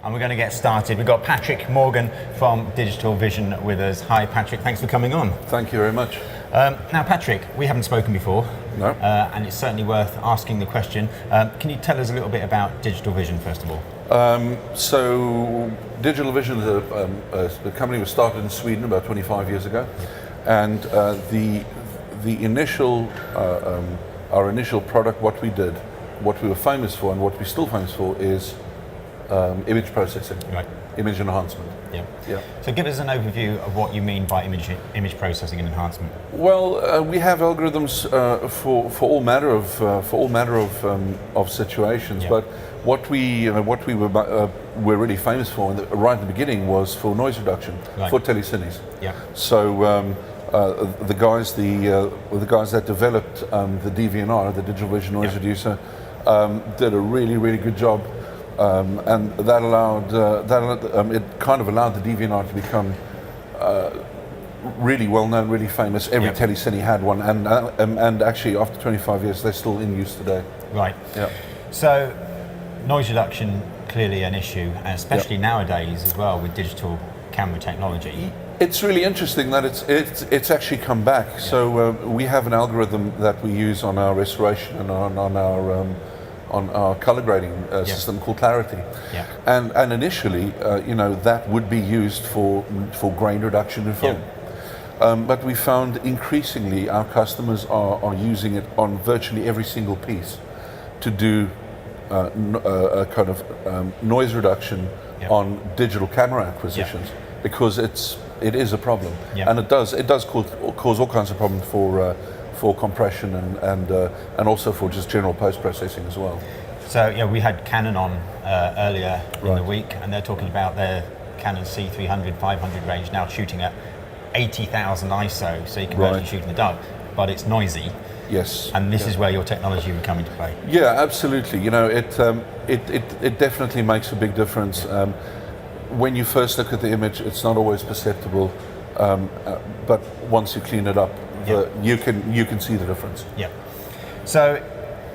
and we're going to get started. We've got Patrick Morgan from Digital Vision with us. Hi Patrick, thanks for coming on. Thank you very much. Now Patrick, we haven't spoken before, no. And it's certainly worth asking the question. Can you tell us a little bit about Digital Vision first of all? So Digital Vision is the company was started in Sweden about 25 years ago, and the initial our initial product, what we were famous for and what we're still famous for is image processing, right. Image enhancement. Yeah. So give us an overview of what you mean by image processing and enhancement. Well, we have algorithms for all manner of situations, but what we were really famous for right at the beginning was for noise reduction, right. For telecines. Yeah. So the guys that developed the DVNR, the Digital Vision Noise Reducer, did a really good job. And that allowed it kind of allowed the DVNR to become really well known, really famous. Every telecine had one, and actually after 25 years they're still in use today. Right. Yeah. So noise reduction clearly an issue, and especially nowadays as well with digital camera technology. It's really interesting that it's actually come back. Yeah. So we have an algorithm that we use on our restoration and on our color grading system called Clarity, and initially, that would be used for grain reduction in film, but we found increasingly our customers are using it on virtually every single piece to do a kind of noise reduction on digital camera acquisitions because it is a problem, and it does cause all kinds of problems for compression and also for just general post-processing as well. So we had Canon on earlier in the week, and they're talking about their Canon C300, 500 range now shooting at 80,000 ISO, so you can actually shoot in the dark, but it's noisy. Yes. And this is where your technology will come into play. Yeah, absolutely. It definitely makes a big difference. When you first look at the image, it's not always perceptible, but once you clean it up, you can see the difference. Yeah. So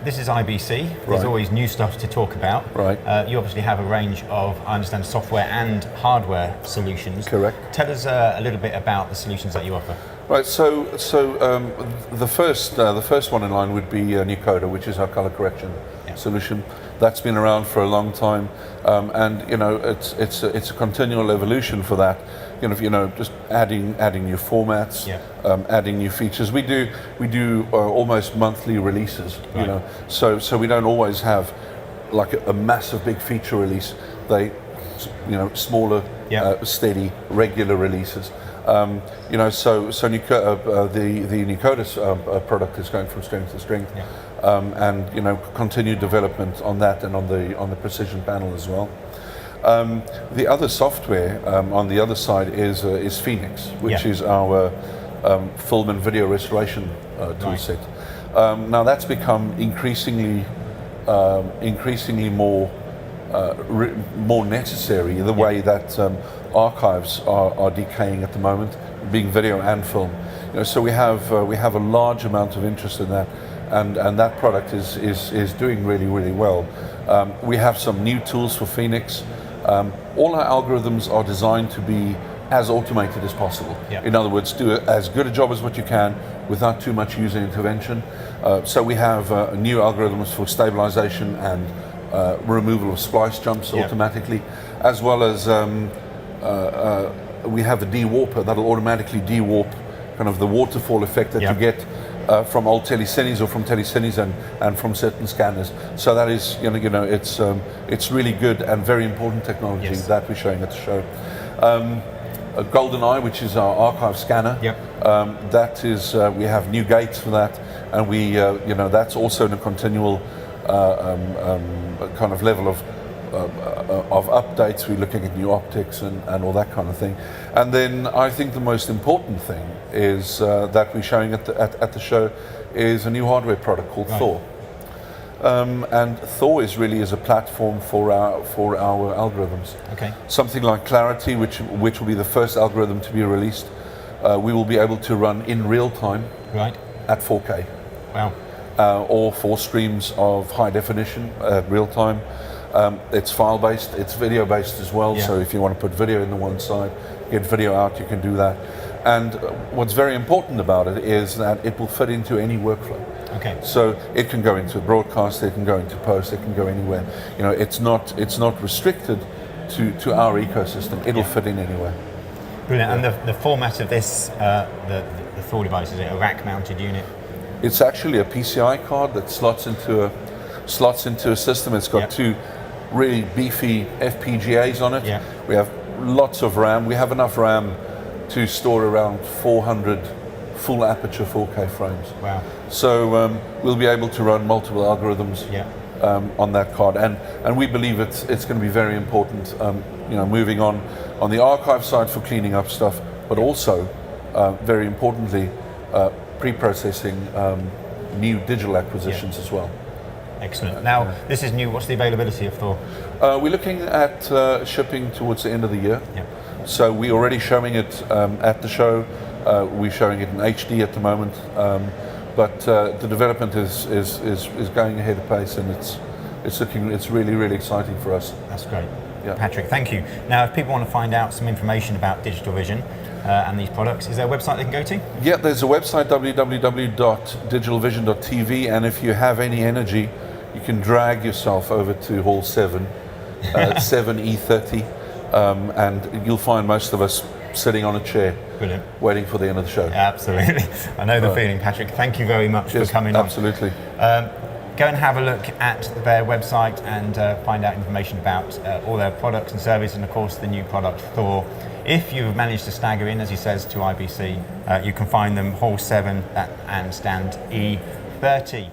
this is IBC. There's always new stuff to talk about. Right. You obviously have a range of, I understand, software and hardware solutions. Correct. Tell us a little bit about the solutions that you offer. Right. So the first one in line would be Nucoda, which is our color correction solution. That's been around for a long time, and it's a continual evolution for that. Just adding new formats, adding new features. We do almost monthly releases. Right. So we don't always have like a massive big feature release. They, smaller, steady, regular releases. So the Nucoda product is going from strength to strength, and continued development on that and on the precision panel as well. The other software on the other side is Phoenix, which is our film and video restoration tool set. Now that's become increasingly more necessary the way that archives are decaying at the moment, being video and film. So we have a large amount of interest in that, and that product is doing really well. We have some new tools for Phoenix. All our algorithms are designed to be as automated as possible. In other words, do as good a job as what you can without too much user intervention. So we have new algorithms for stabilization and removal of splice jumps automatically, as well as we have a de-warper that'll automatically de-warp kind of the waterfall effect that you get from old telecines or from telecines and from certain scanners. So that is, it's really good and very important technology that we're showing at the show. A GoldenEye, which is our archive scanner, that is, we have new gates for that, and we, that's also in a continual kind of level of updates. We're looking at new optics and all that kind of thing. And then I think the most important thing is that we're showing at the show is a new hardware product called Thor. And Thor is a platform for our algorithms. Okay. Something like Clarity, which will be the first algorithm to be released, we will be able to run in real time at 4K. Wow. Or 4 streams of high definition at real time. It's file-based, it's video-based as well, so if you want to put video in the one side, get video out, you can do that. And what's very important about it is that it will fit into any workflow. Okay. So it can go into a broadcast, it can go into post, it can go anywhere. You know, it's not restricted to our ecosystem. It'll fit in anywhere. Brilliant. And the format of this, the Thor device, is it a rack-mounted unit? It's actually a PCIe card that slots into a system. It's got two really beefy FPGAs on it. Yeah. We have lots of RAM. We have enough RAM to store around 400 full aperture 4K frames. Wow. So we'll be able to run multiple algorithms on that card, and we believe it's going to be very important. You know, moving on the archive side for cleaning up stuff, but also very importantly, pre-processing new digital acquisitions as well. Excellent. Now, this is new. What's the availability of Thor? We're looking at shipping towards the end of the year. Yep. So we're already showing it at the show. We're showing it in HD at the moment. But the development is going ahead of pace, and it's really, really exciting for us. That's great. Yeah. Patrick, thank you. Now, if people want to find out some information about Digital Vision and these products, is there a website they can go to? Yeah, there's a website, www.digitalvision.tv, and if you have any energy, you can drag yourself over to Hall 7, 7E30, and you'll find most of us sitting on a chair. Brilliant. Waiting for the end of the show. Absolutely. I know the feeling, Patrick. Thank you very much for coming on. Absolutely. Go and have a look at their website and find out information about all their products and services, and of course the new product Thor. If you've managed to stagger in, as he says, to IBC, you can find them Hall 7 and stand E30.